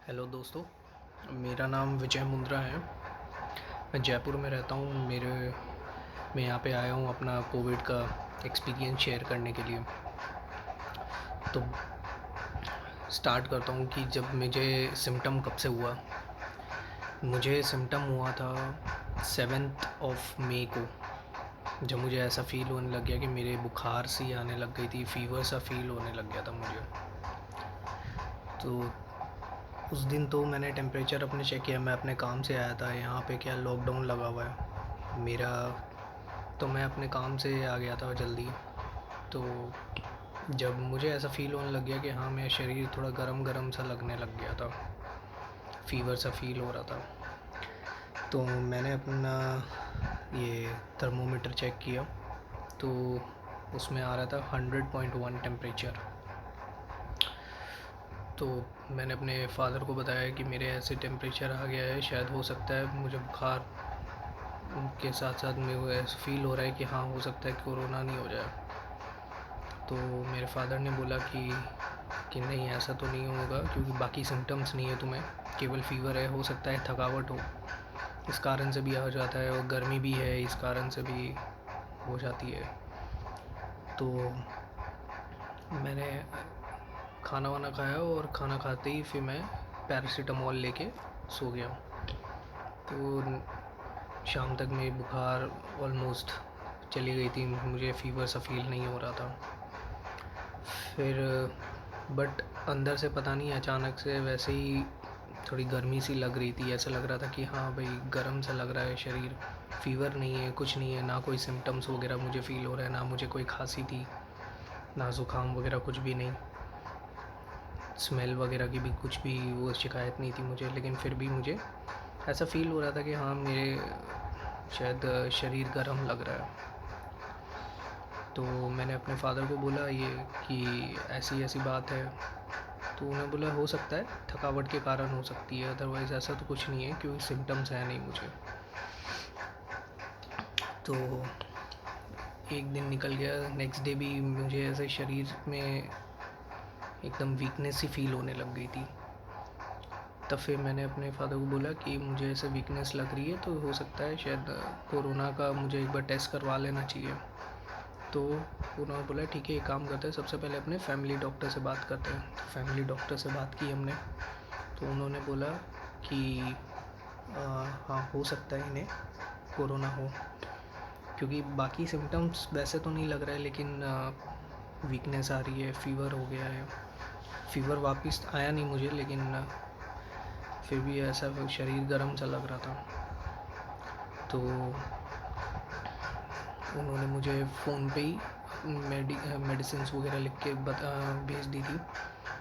Hello दोस्तों, मेरा नाम विजय मुंद्रा है। मैं जयपुर में रहता हूँ। मैं यहाँ पे आया हूँ अपना कोविड का एक्सपीरियंस शेयर करने के लिए। तो स्टार्ट करता हूँ कि जब मुझे सिम्पटम कब से हुआ। मुझे सिम्पटम हुआ था 7th ऑफ मई को, जब मुझे ऐसा फ़ील होने लग गया कि मेरे बुखार सी आने लग गई थी, फ़ीवर सा फ़ील होने लग गया था मुझे। तो उस दिन तो मैंने टेम्परेचर अपने चेक किया। मैं अपने काम से आया था, यहाँ पे क्या लॉकडाउन लगा हुआ है मेरा, तो मैं अपने काम से आ गया था जल्दी। तो जब मुझे ऐसा फ़ील होने लग गया कि हाँ, मेरा शरीर थोड़ा गरम गरम सा लगने लग गया था, फ़ीवर सा फ़ील हो रहा था, तो मैंने अपना ये थर्मोमीटर चेक किया। तो उसमें आ रहा था 100.1 टेम्परेचर। तो मैंने अपने फादर को बताया कि मेरे ऐसे टेम्परेचर आ गया है, शायद हो सकता है मुझे बुखार के साथ साथ मेरे को ऐसा फ़ील हो रहा है कि हाँ, हो सकता है कोरोना नहीं हो जाए। तो मेरे फादर ने बोला कि नहीं, ऐसा तो नहीं होगा, क्योंकि बाकी सिम्टम्स नहीं है तुम्हें, केवल फ़ीवर है, हो सकता है थकावट हो, इस कारण से भी हो जाता है, और गर्मी भी है इस कारण से भी हो जाती है। तो मैंने खाना वाना खाया, और खाना खाते ही फिर मैं पैरासीटामॉल लेके सो गया। तो शाम तक मेरी बुखार ऑलमोस्ट चली गई थी, मुझे फ़ीवर सा फ़ील नहीं हो रहा था। फिर बट अंदर से पता नहीं, अचानक से वैसे ही थोड़ी गर्मी सी लग रही थी, ऐसा लग रहा था कि हाँ भाई, गर्म सा लग रहा है शरीर। फ़ीवर नहीं है, कुछ नहीं है, ना कोई सिम्टम्स वगैरह मुझे फ़ील हो रहा है, ना मुझे कोई खांसी थी, ना ज़ुकाम वगैरह कुछ भी नहीं। स्मेल वगैरह की भी कुछ भी वो शिकायत नहीं थी मुझे, लेकिन फिर भी मुझे ऐसा फ़ील हो रहा था कि हाँ, मेरे शायद शरीर गर्म लग रहा है। तो मैंने अपने फादर को बोला ये कि ऐसी ऐसी बात है। तो उन्होंने बोला हो सकता है थकावट के कारण हो सकती है, अदरवाइज़ ऐसा तो कुछ नहीं है, क्योंकि सिम्टम्स हैं नहीं मुझे। तो एक दिन निकल गया, नेक्स्ट डे भी मुझे ऐसे शरीर में एकदम वीकनेस सी फील होने लग गई थी। तब फिर मैंने अपने फादर को बोला कि मुझे ऐसे वीकनेस लग रही है, तो हो सकता है शायद कोरोना का मुझे एक बार टेस्ट करवा लेना चाहिए। तो उन्होंने बोला ठीक है, एक काम करते हैं, सबसे पहले अपने फैमिली डॉक्टर से बात करते हैं। तो फैमिली डॉक्टर से बात की हमने, तो उन्होंने बोला कि हाँ, हो सकता है इन्हें कोरोना हो, क्योंकि बाकी सिम्टम्स वैसे तो नहीं लग रहा है, लेकिन वीकनेस आ रही है, फ़ीवर हो गया है। फ़ीवर वापस आया नहीं मुझे, लेकिन फिर भी ऐसा शरीर गर्म सा लग रहा था। तो उन्होंने मुझे फ़ोन पे ही मेडिसिन्स वगैरह लिख के भेज दी थी,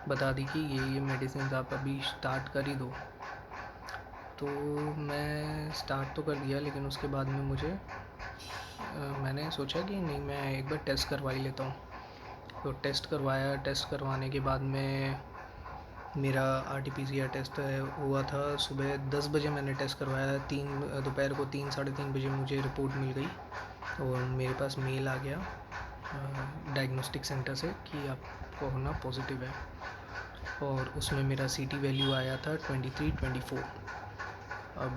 बता दी कि ये मेडिसिन आप अभी स्टार्ट कर ही दो। तो मैं स्टार्ट तो कर दिया, लेकिन उसके बाद में मैंने सोचा कि नहीं, मैं एक बार टेस्ट करवा ही लेता हूँ। तो टेस्ट करवाया, टेस्ट करवाने के बाद में मेरा RT-PCR टेस्ट हुआ था सुबह 10 बजे। मैंने टेस्ट करवाया, दोपहर को 3 साढ़े 3 बजे मुझे रिपोर्ट मिल गई, और मेरे पास मेल आ गया डायग्नोस्टिक सेंटर से कि आप कोरोना पॉजिटिव है। और उसमें मेरा CT वैल्यू आया था 23-24। अब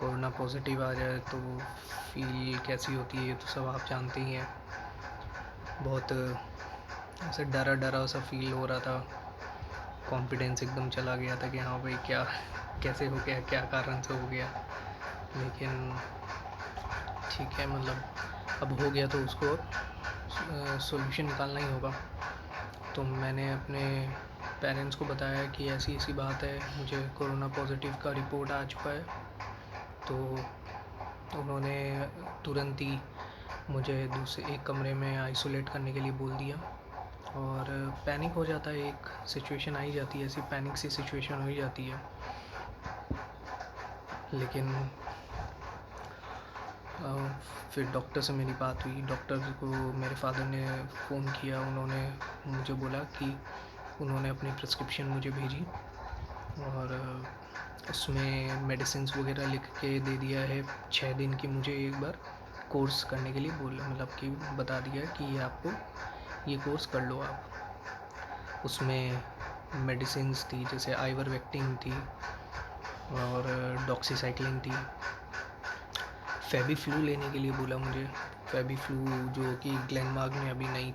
कोरोना पॉजिटिव आ जाए तो फील कैसी होती है, ये तो सब आप जानते ही हैं। बहुत ऐसे डरा डरा सा फील हो रहा था, कॉन्फिडेंस एकदम चला गया था कि हाँ भाई, क्या कैसे हो गया, क्या कारण से हो गया। लेकिन ठीक है, मतलब अब हो गया तो उसको सॉल्यूशन निकालना ही होगा। तो मैंने अपने पेरेंट्स को बताया कि ऐसी ऐसी बात है, मुझे कोरोना पॉजिटिव का रिपोर्ट आ चुका है। तो उन्होंने तुरंत ही मुझे दूसरे एक कमरे में आइसोलेट करने के लिए बोल दिया। और पैनिक हो जाता है, एक सिचुएशन आ ही जाती है, ऐसी पैनिक सी सिचुएशन हो ही जाती है। लेकिन फिर डॉक्टर से मेरी बात हुई, डॉक्टर को मेरे फादर ने फ़ोन किया, उन्होंने मुझे बोला कि उन्होंने अपनी प्रिस्क्रिप्शन मुझे भेजी, और उसमें मेडिसिन्स वगैरह लिख के दे दिया है 6 दिन की, मुझे एक बार कोर्स करने के लिए बोला, मतलब कि बता दिया कि ये आपको ये कोर्स कर लो आप। उसमें मेडिसिन्स थी, जैसे आइवरमेक्टिन थी और डॉक्सीसाइक्लिन थी। फेबीफ्लू लेने के लिए बोला मुझे। फेबीफ्लू जो कि ग्लेनमार्क ने अभी नई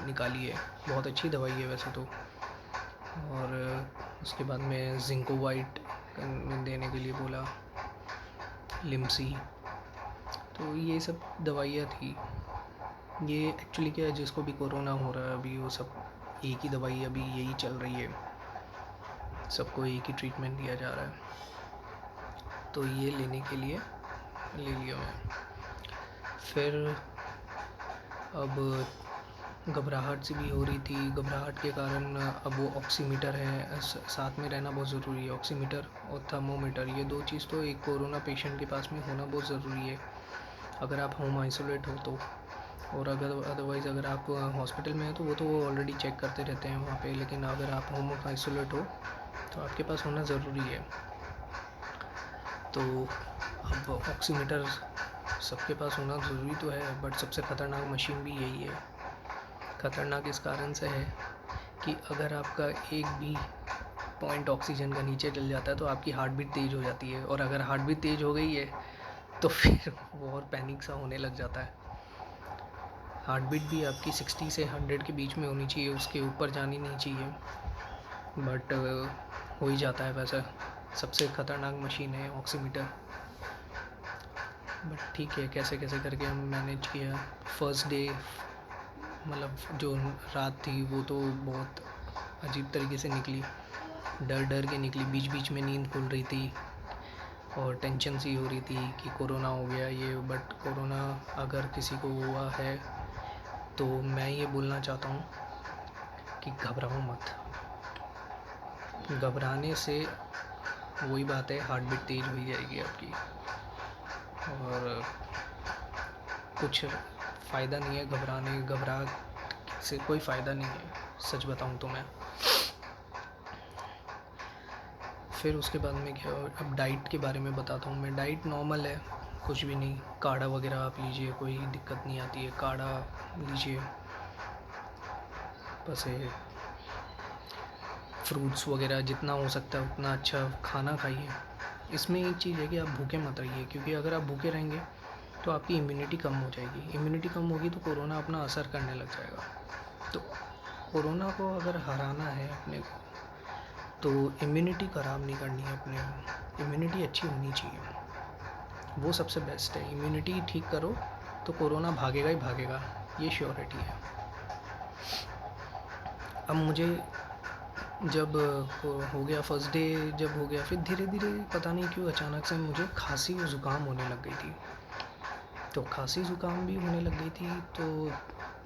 निकाली है, बहुत अच्छी दवाई है वैसे तो। और उसके बाद में जिंकोवाइट देने के लिए बोला, लिम्सी। तो ये सब दवाइयाँ थी। ये एक्चुअली क्या है, जिसको भी कोरोना हो रहा है अभी, वो सब एक ही दवाई अभी यही चल रही है, सबको एक ही ट्रीटमेंट दिया जा रहा है। तो ये लेने के लिए ले लिया मैं। फिर अब घबराहट सी भी हो रही थी। घबराहट के कारण अब वो ऑक्सीमीटर है, साथ में रहना बहुत ज़रूरी है। ऑक्सीमीटर और थर्मोमीटर, ये दो चीज़ तो एक कोरोना पेशेंट के पास में होना बहुत ज़रूरी है, अगर आप होम आइसोलेट हो तो। और अगर अदरवाइज़ अगर आप हॉस्पिटल में हैं तो वो तो ऑलरेडी चेक करते रहते हैं वहाँ पे, लेकिन अगर आप होम आइसोलेट हो तो आपके पास होना ज़रूरी है। तो अब ऑक्सीमीटर सबके पास होना ज़रूरी तो है, बट सबसे ख़तरनाक मशीन भी यही है। ख़तरनाक इस कारण से है कि अगर आपका एक भी पॉइंट ऑक्सीजन का नीचे चल जाता है तो आपकी हार्ट बीट तेज़ हो जाती है, और अगर हार्ट बीट तेज़ हो गई है तो फिर वो और पैनिक सा होने लग जाता है। हार्ट बीट भी आपकी 60 से 100 के बीच में होनी चाहिए, उसके ऊपर जानी नहीं चाहिए, बट हो ही जाता है वैसा। सबसे ख़तरनाक मशीन है ऑक्सीमीटर। बट ठीक है, कैसे कैसे करके हम मैनेज किया। फर्स्ट डे मतलब जो रात थी वो तो बहुत अजीब तरीके से निकली, डर डर के निकली। बीच बीच में नींद खुल रही थी और टेंशन सी हो रही थी कि कोरोना हो गया ये। बट कोरोना अगर किसी को हुआ है तो मैं ये बोलना चाहता हूँ कि घबराओ मत। घबराने से वही बात है, हार्ट बीट तेज़ हो जाएगी आपकी, और कुछ फ़ायदा नहीं है घबरा से कोई फ़ायदा नहीं है, सच बताऊँ तो मैं। फिर उसके बाद में क्या, अब डाइट के बारे में बताता हूँ मैं। डाइट नॉर्मल है, कुछ भी नहीं। काढ़ा वगैरह आप लीजिए, कोई दिक्कत नहीं आती है। काढ़ा लीजिए, बस फ्रूट्स वगैरह जितना हो सकता है उतना अच्छा खाना खाइए। इसमें एक चीज़ है कि आप भूखे मत रहिए, क्योंकि अगर आप भूखे रहेंगे तो आपकी इम्यूनिटी कम हो जाएगी। इम्यूनिटी कम होगी तो कोरोना अपना असर करने लग जाएगा। तो कोरोना को अगर हराना है अपने को, तो इम्यूनिटी ख़राब नहीं करनी है अपने को। इम्यूनिटी अच्छी होनी चाहिए, वो सबसे बेस्ट है। इम्यूनिटी ठीक करो तो कोरोना भागेगा ही भागेगा, ये श्योरिटी है। अब मुझे जब हो गया फर्स्ट डे, जब हो गया, फिर धीरे धीरे पता नहीं क्यों अचानक से मुझे खांसी और ज़ुकाम होने लग गई थी। तो खांसी ज़ुकाम भी होने लग गई थी, तो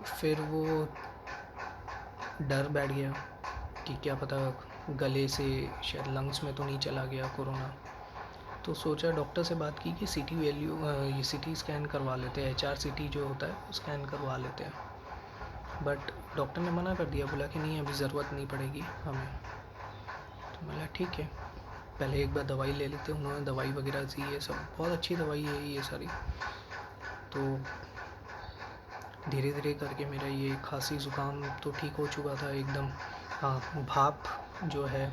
फिर वो डर बैठ गया कि क्या पता गले से शायद लंग्स में तो नहीं चला गया कोरोना। तो सोचा, डॉक्टर से बात की कि सीटी वैल्यू, ये सीटी स्कैन करवा लेते हैं, HRCT जो होता है वो स्कैन करवा लेते हैं। बट डॉक्टर ने मना कर दिया, बोला कि नहीं अभी ज़रूरत नहीं पड़ेगी हमें। तो मैंने ठीक है, पहले एक बार दवाई ले लेते। उन्होंने दवाई वगैरह दी, ये सब बहुत अच्छी दवाई है ये सारी। तो धीरे धीरे करके मेरा ये खांसी ज़ुकाम तो ठीक हो चुका था एकदम। हाँ, भाप जो है,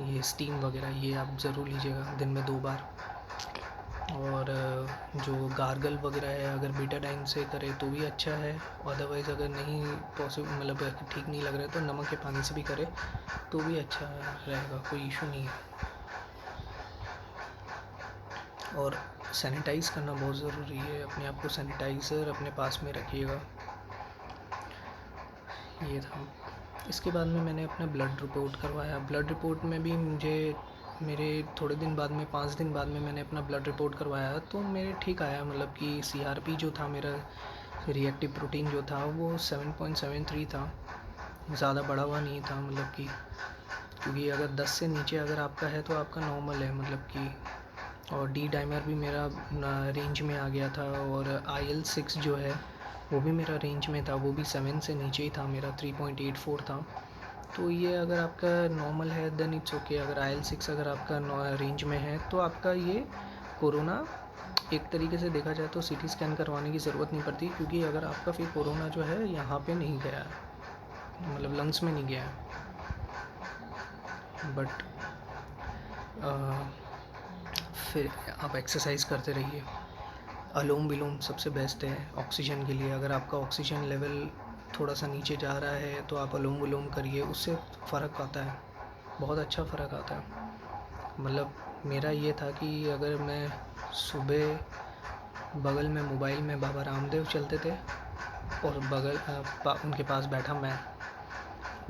ये स्टीम वगैरह ये आप ज़रूर लीजिएगा दिन में 2 बार। और जो गार्गल वगैरह है, अगर बीटाडाइन से करें तो भी अच्छा है। अदरवाइज़ अगर नहीं पॉसिबल, मतलब ठीक नहीं लग रहा है, तो नमक के पानी से भी करें तो भी अच्छा रहेगा, कोई इशू नहीं है। और सैनिटाइज़ करना बहुत ज़रूरी है, अपने आप को सैनिटाइज़र अपने पास में रखिएगा। ये था। इसके बाद में मैंने अपना ब्लड रिपोर्ट करवाया। ब्लड रिपोर्ट में भी मुझे मेरे थोड़े दिन बाद में, 5 दिन बाद में मैंने अपना ब्लड रिपोर्ट करवाया, तो मेरे ठीक आया। मतलब कि CRP जो था मेरा, रिएक्टिव प्रोटीन जो था, वो 7.73 था, ज़्यादा बढ़ा हुआ नहीं था। मतलब कि क्योंकि अगर 10 से नीचे अगर आपका है तो आपका नॉर्मल है, मतलब कि। और डी डाइमर भी मेरा रेंज में आ गया था, और IL-6 जो है वो भी मेरा रेंज में था, वो भी 7 से नीचे ही था, मेरा 3.84 था। तो ये अगर आपका नॉर्मल है देन इट्स ओके। अगर IL-6 अगर आपका रेंज में है तो आपका ये कोरोना, एक तरीके से देखा जाए तो CT स्कैन करवाने की ज़रूरत नहीं पड़ती, क्योंकि अगर आपका फिर कोरोना जो है यहाँ पे नहीं गया है, मतलब लंग्स में नहीं गया है, बट फिर आप एक्सरसाइज करते रहिए। अनुलोम विलोम सबसे बेस्ट है ऑक्सीजन के लिए। अगर आपका ऑक्सीजन लेवल थोड़ा सा नीचे जा रहा है तो आप अनुलोम विलोम करिए, उससे फ़र्क आता है, बहुत अच्छा फ़र्क आता है। मतलब मेरा ये था कि अगर मैं सुबह बगल में मोबाइल में बाबा रामदेव चलते थे और उनके पास बैठा मैं,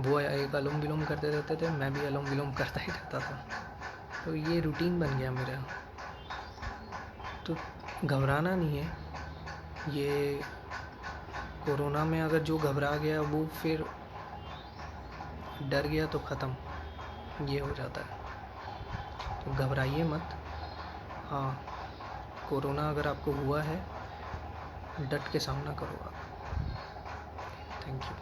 वो एक अनुलोम विलोम करते रहते थे, मैं भी अनुलोम विलोम करता ही रहता था। तो ये रूटीन बन गया मेरा। तो घबराना नहीं है। ये कोरोना में अगर जो घबरा गया वो फिर डर गया तो ख़त्म, ये हो जाता है। तो घबराइए मत। हाँ, कोरोना अगर आपको हुआ है, डट के सामना करो आप। Thank you.